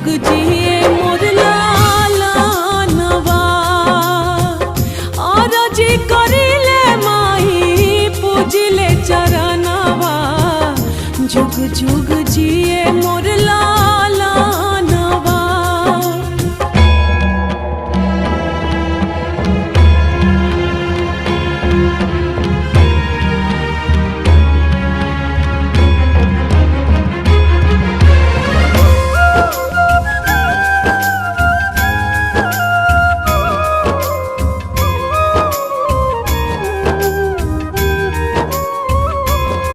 जुग जिए मोर लालनवा और जी करिले माई पूजिले चरणवा जुग जुग